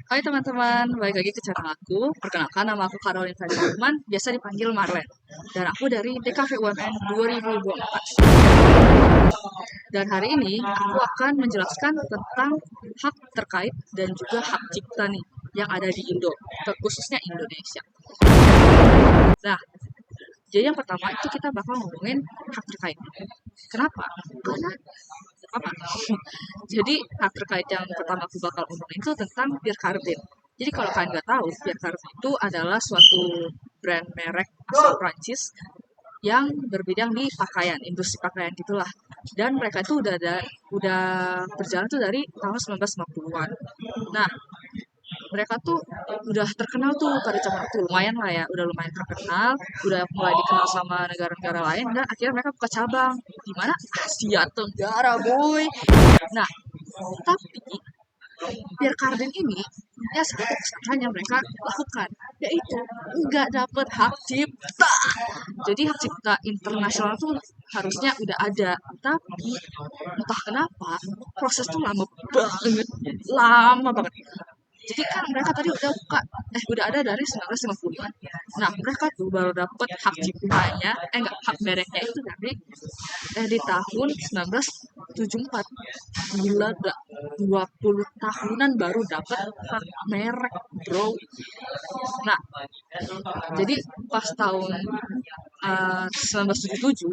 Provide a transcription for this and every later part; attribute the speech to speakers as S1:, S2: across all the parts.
S1: Hai teman-teman, balik lagi ke channel aku. Perkenalkan, nama aku Caroline Fadilman, biasa dipanggil Marlen. Dan aku dari DKV UMN 2024. Dan hari ini aku akan menjelaskan tentang hak terkait dan juga hak cipta nih yang ada di Indo, khususnya Indonesia. Nah, jadi yang pertama itu kita bakal ngomongin hak terkait. Kenapa? Karena apa? Jadi hak terkait yang pertama aku bakal ngomongin itu tentang Pierre Cardin. Jadi kalau kalian nggak tahu, Pierre Cardin itu adalah suatu brand merek asal Prancis yang berbidang di pakaian, industri pakaian gitulah. Dan mereka itu udah berjalan tuh dari tahun 1950-an. Nah, mereka tuh udah terkenal tuh pada zaman itu, lumayan lah ya, udah lumayan terkenal, udah mulai dikenal sama negara-negara lain, dan akhirnya mereka buka cabang di mana Asia Tenggara, boy. Nah, tapi Pierre Cardin ini punya satu kesalahan yang mereka lakukan, yaitu nggak dapet hak cipta. Jadi hak cipta internasional tuh harusnya udah ada, tapi entah kenapa proses tuh lama banget. Jadi kan mereka tadi udah ada dari 1950-an. Nah, mereka tuh baru dapet hak ciptanya, enggak, hak mereknya itu di tahun 1974. Gila gak? 20 tahunan baru dapet hak merek, bro. Nah, jadi pas tahun 1977,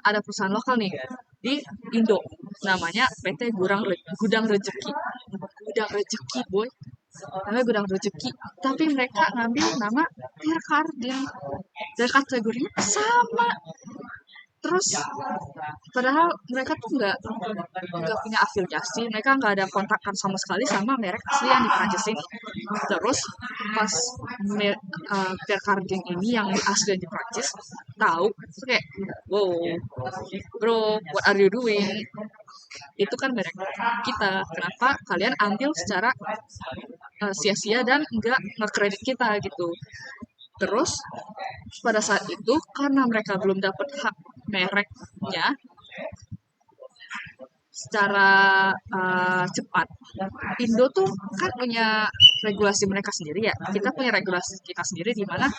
S1: ada perusahaan lokal nih di Indo, namanya PT Gudang Rejeki. Gudang Rejeki, boy. Namanya Gudang Rejeki. Tapi mereka ngambil nama Pierre Cardin. Dan kategorinya sama. Terus padahal mereka tuh nggak punya afiliasi, mereka nggak ada kontakkan sama sekali sama merek asli yang di Prancis ini. Terus pas Pierre Cardin ini yang asli di Prancis tahu, itu kayak, wow, bro, what are you doing? Itu kan merek kita, kenapa kalian ambil secara sia-sia dan nggak nge-credit kita gitu. Terus pada saat itu karena mereka belum dapat hak mereknya secara cepat, Indo tuh kan punya regulasi mereka sendiri ya. Kita punya regulasi kita sendiri di mana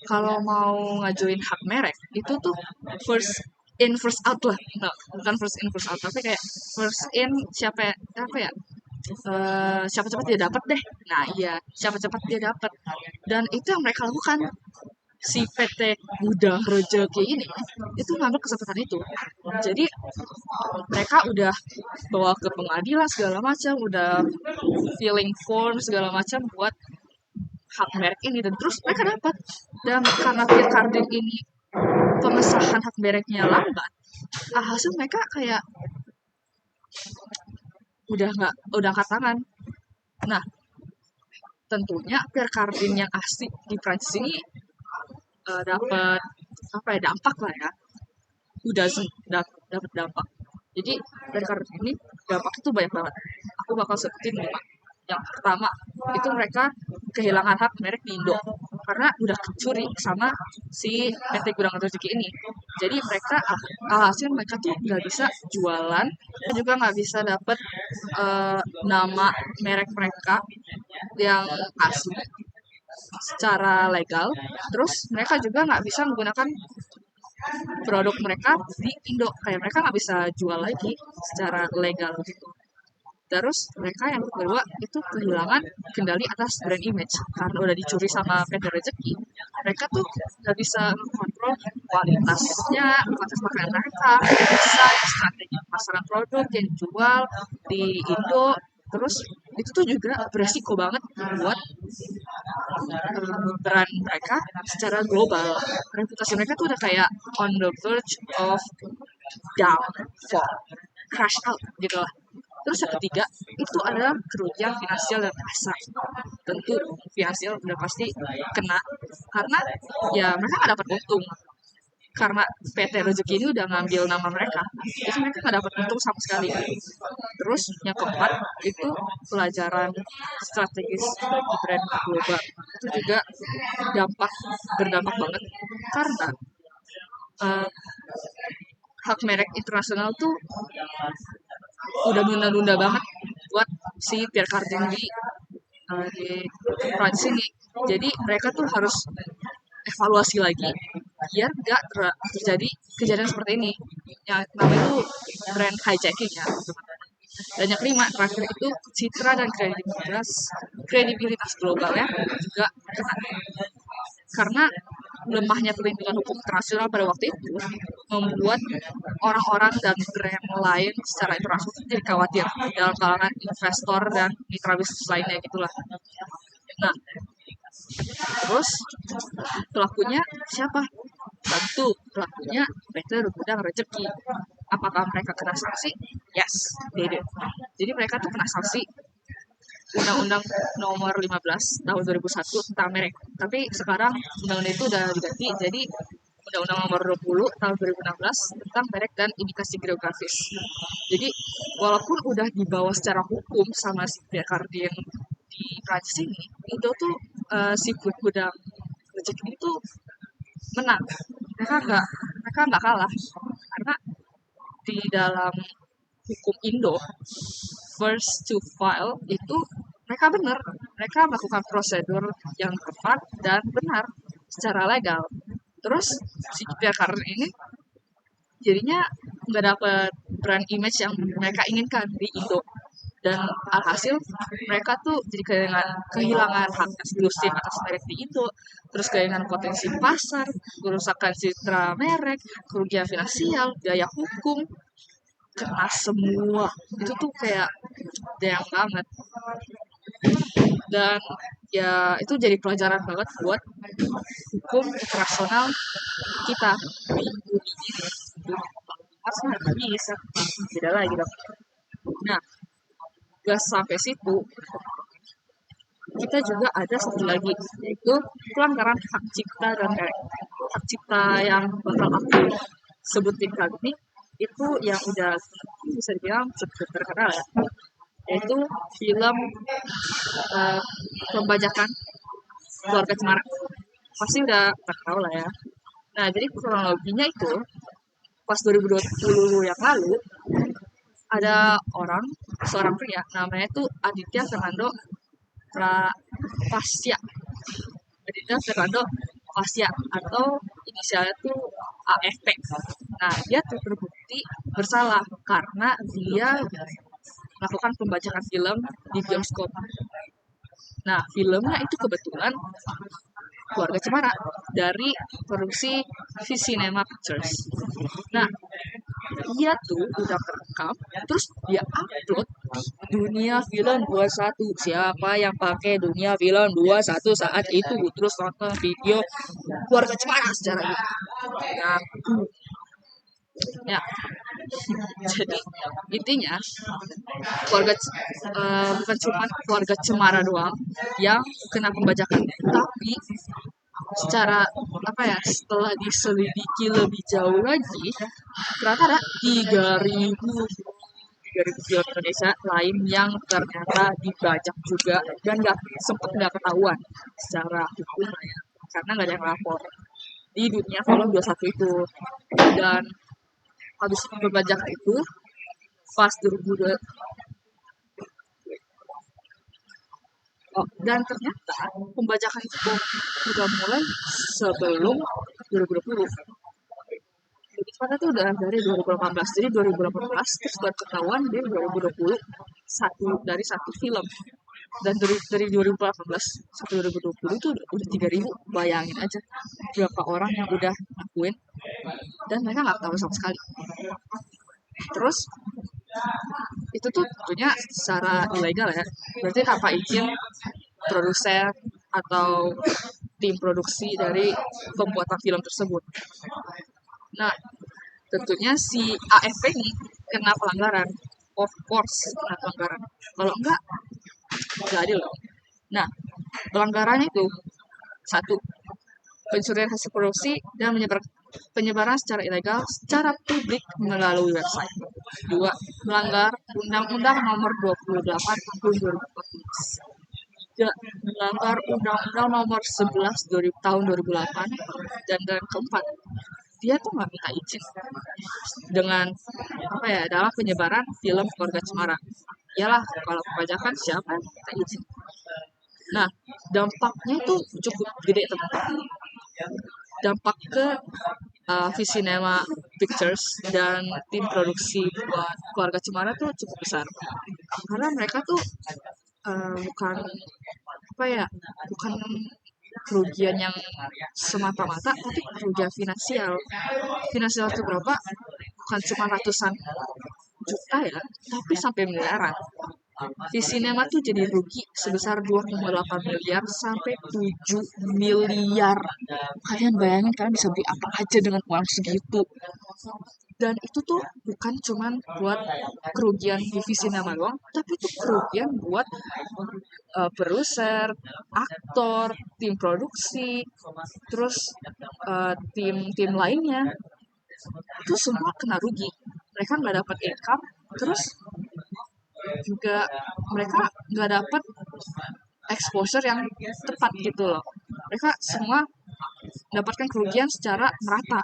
S1: kalau mau ngajuin hak merek itu tuh first in first out lah. No, bukan first in first out, tapi kayak first in siapa ya, apa ya, siapa cepat dia dapat deh. Nah iya, siapa cepat dia dapat. Dan itu yang mereka lakukan. Si PT Gudang Rejeki ini itu ngambil kesempatan itu. Jadi mereka udah bawa ke pengadilan segala macam, udah filling form segala macam buat hak merek ini, dan terus mereka dapat. Dan karena Pierre Cardin ini pengesahan hak mereknya lambat, hasil mereka kayak udah angkat tangan. Nah, tentunya Pierre Cardin yang asli di Prancis ini dapat apa ya, dampak lah ya, udah dapat dampak. Jadi dari Cardin ini dampak itu banyak banget. Aku bakal sebutin 5. Yang pertama itu mereka kehilangan hak merek di Indo karena udah kecuri sama si PT Gudang Rezeki ini. Jadi mereka alhasil mereka tuh nggak bisa jualan, juga nggak bisa dapet nama merek mereka yang asli secara legal. Terus mereka juga nggak bisa menggunakan produk mereka di Indo, kayak mereka nggak bisa jual lagi secara legal gitu. Terus mereka yang kedua itu kehilangan kendali atas brand image karena udah dicuri sama PT Rezeki. Mereka tuh nggak bisa kontrol kualitasnya, kualitas makanan mereka, desain, strategi pemasaran produk yang dijual di Indo. Terus itu tuh juga beresiko banget buat brand mereka secara global. Reputasi mereka tuh udah kayak on the verge of downfall, crash out gitu lah. Terus yang ketiga itu adalah kerugian finansial dan pasar. Tentu finansial udah pasti kena karena ya mereka nggak dapat untung, karena PT Rezeki ini udah ngambil nama mereka, jadi mereka nggak dapat untung sama sekali. Terus yang keempat itu pelajaran strategis bagi brand global, itu juga berdampak banget karena uh, hak merek internasional tuh udah nunda-nunda banget buat si Pierre Cardin di Prancis ini. Jadi mereka tuh harus evaluasi lagi biar nggak terjadi kejadian seperti ini. Yang namanya itu brand hijacking ya. Dan yang kelima, terakhir itu citra dan kredibilitas globalnya juga kena. Karena lemahnya perlindungan hukum internasional pada waktu itu membuat orang-orang dan brand lain secara internasional jadi khawatir dalam kalangan investor dan mitra bisnis lainnya gitulah. Nah, terus pelakunya siapa? Tentu pelakunya Peter Gudang Rezeki. Apakah mereka kena sanksi? Yes, they did. Jadi mereka tuh kena sanksi Undang-Undang Nomor 15 Tahun 2001 tentang merek. Tapi sekarang undang-undang itu udah diganti jadi Undang-Undang Nomor 20 Tahun 2016 tentang merek dan indikasi geografis. Jadi walaupun udah dibawa secara hukum sama si Pierre Cardin di Prancis ini, itu tuh si Gudang Rezeki itu menang. Mereka nggak kalah karena di dalam hukum Indo first to file itu mereka benar, mereka melakukan prosedur yang tepat dan benar secara legal. Terus si Pierre Cardin ini jadinya nggak dapet brand image yang mereka inginkan di Indo. Dan alhasil mereka tuh jadi kehilangan hak eksklusif atas merek di Indo, terus kehilangan potensi pasar, kerusakan citra merek, kerugian finansial, biaya hukum, kena semua. Itu tuh kayak dayang banget. Dan ya itu jadi pelajaran banget buat hukum internasional kita di dunia ini. Harusnya nggak bisa, tidak lagi dong. Nah, gak sampai situ, kita juga ada satu lagi, yaitu pelanggaran hak cipta dan merek. Hak cipta yang bakal aku sebutin kali ini, itu yang udah bisa dibilang cukup terkenal ya, yaitu film pembajakan Keluarga Cemara. Pasti udah tahu lah ya. Nah, jadi kronologinya itu, pas 2020 yang lalu, ada seorang pria, namanya tuh Aditya Fernando Pasya. Aditya Fernando Pasya, atau inisialnya tuh AFP. Nah, dia terbukti bersalah karena dia melakukan pembajakan film di bioskop. Nah, filmnya itu kebetulan Keluarga Cemara dari produksi V-Cinema Pictures. Nah, dia tuh udah kerekam, terus dia upload di Dunia Film 21. Siapa yang pakai Dunia Film 21 saat itu? Terus nonton video Keluarga Cemara secara gitu. Nah, ya, jadi intinya bukan cuma keluarga Cemara doang yang kena pembajakan, tapi secara setelah diselidiki lebih jauh lagi, ternyata ada 3.000 film Indonesia lain yang ternyata dibajak juga dan nggak ketahuan secara hukum ya, karena nggak ada yang lapor di Dunia Film 21 itu. Dan habis berbajak itu pas 2002. Dan ternyata pembajakan itu udah mulai sebelum 2020. Jadi pada itu udah dari 2018. Jadi 2018 terus baru ketahuan di 2020 satu film. Dan dari 2018 sampai 2020 itu udah 3.000. Bayangin aja berapa orang yang udah ngakuin dan mereka nggak tahu sama sekali. Terus itu tuh tentunya secara ilegal ya, berarti tanpa izin produser atau tim produksi dari pembuatan film tersebut. Nah, tentunya si AFP ini kena pelanggaran, of course kena pelanggaran. Kalau enggak adil. Nah, pelanggarannya itu: 1. Pencurian hasil produksi dan penyebaran secara ilegal secara publik melalui website. 2. Melanggar Undang-Undang Nomor 28 Tahun 2014. 3. Melanggar Undang-Undang Nomor 11 Tahun 2008. Dan keempat, dia tuh nggak minta izin dengan dalam penyebaran film Keluarga Cemara. Iyalah, kalau pembajakan siapa yang minta izin? Nah, dampaknya itu cukup gede teman-teman. Dampak ke Visinema Pictures dan tim produksi buat Keluarga Cemara tuh cukup besar. Karena mereka tuh bukan apa ya, bukan kerugian yang semata-mata, tapi kerugian finansial. Finansial itu berapa? Bukan cuma ratusan juta ya, tapi sampai miliaran. Visinema tuh jadi rugi sebesar 2,8 miliar sampai 7 miliar. Kalian bayangin kalian bisa beli apa aja dengan uang segitu. Dan itu tuh bukan cuman buat kerugian di Visinema doang, tapi itu kerugian buat produser, aktor, tim produksi, terus tim lainnya. Itu semua kena rugi. Mereka nggak dapat income, terus juga mereka nggak dapat exposure yang tepat gitu loh. Mereka semua mendapatkan kerugian secara merata.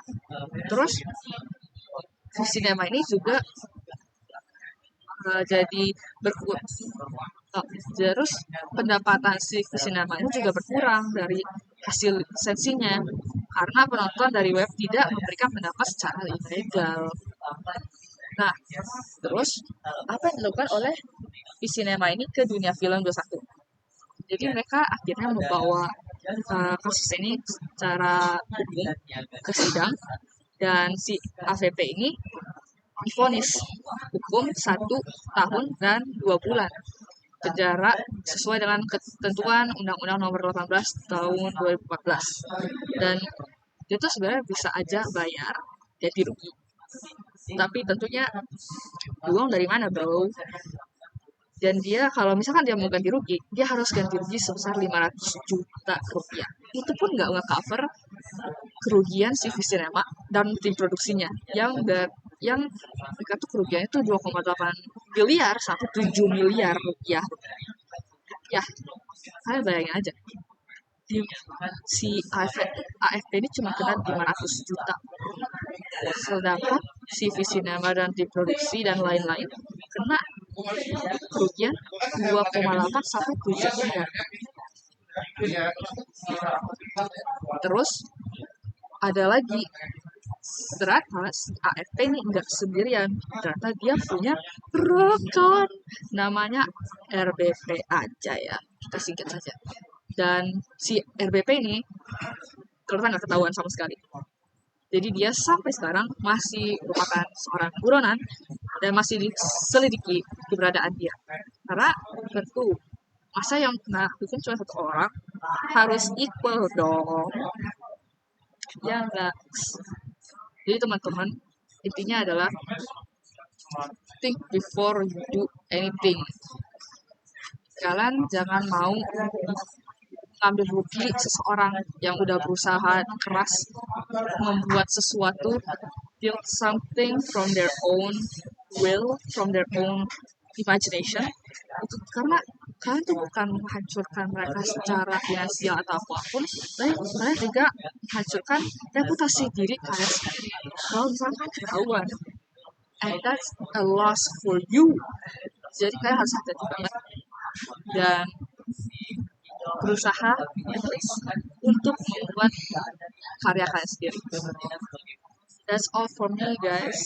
S1: Terus Visinema ini juga jadi berkurang. Terus pendapatan si Visinema ini juga berkurang dari hasil lisensinya karena penonton dari web tidak memberikan pendapat secara ilegal. Nah, terus apa yang dilakukan oleh Visinema ini ke dunia film 21? Jadi mereka akhirnya membawa kasus ini secara hukum ke sidang dan si AVP ini divonis hukum 1 tahun dan 2 bulan penjara sesuai dengan ketentuan Undang-Undang Nomor 18 Tahun 2014. Dan dia tuh sebenarnya bisa aja bayar ganti rugi. Tapi tentunya uang dari mana, bro? Dan dia kalau misalkan dia mau ganti rugi, dia harus ganti rugi sebesar 500 juta rupiah. Itu pun nggak nge-cover kerugian si Visinema dan tim produksinya yang mereka tuh kerugiannya tuh 2,8 miliar sampai 7 miliar rupiah. Ya, kalian bayangin aja. Si AFP ini cuma kena 500 juta. Sedangkan si Visinema dan tim produksi dan lain-lain kena kerugian 2,8 sampai 7 miliar. Terus ada lagi, ternyata si AFP ini nggak sendirian, ternyata dia punya rekan namanya RBP aja ya, kita singkat saja. Dan si RBP ini ternyata nggak ketahuan sama sekali. Jadi dia sampai sekarang masih merupakan seorang buronan dan masih diselidiki keberadaan dia. Karena tentu masa yang kena hukum cuma 1 orang harus equal dong. Ya enggak. Jadi teman-teman, intinya adalah think before you do anything. Kalian jangan mau ambil rugi seseorang yang udah berusaha keras membuat sesuatu, build something from their own will, from their own imagination. Itu karena kalian tuh bukan menghancurkan mereka secara finansial atau apapun, tapi kalian juga menghancurkan reputasi diri kalian sendiri. Kalau misalkan ketahuan, and that's a loss for you. Jadi kalian harus hati-hati banget dan berusaha untuk membuat karya kalian sendiri. That's all for me, guys.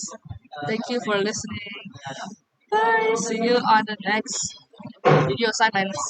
S1: Thank you for listening. Bye. See you on the next video segments.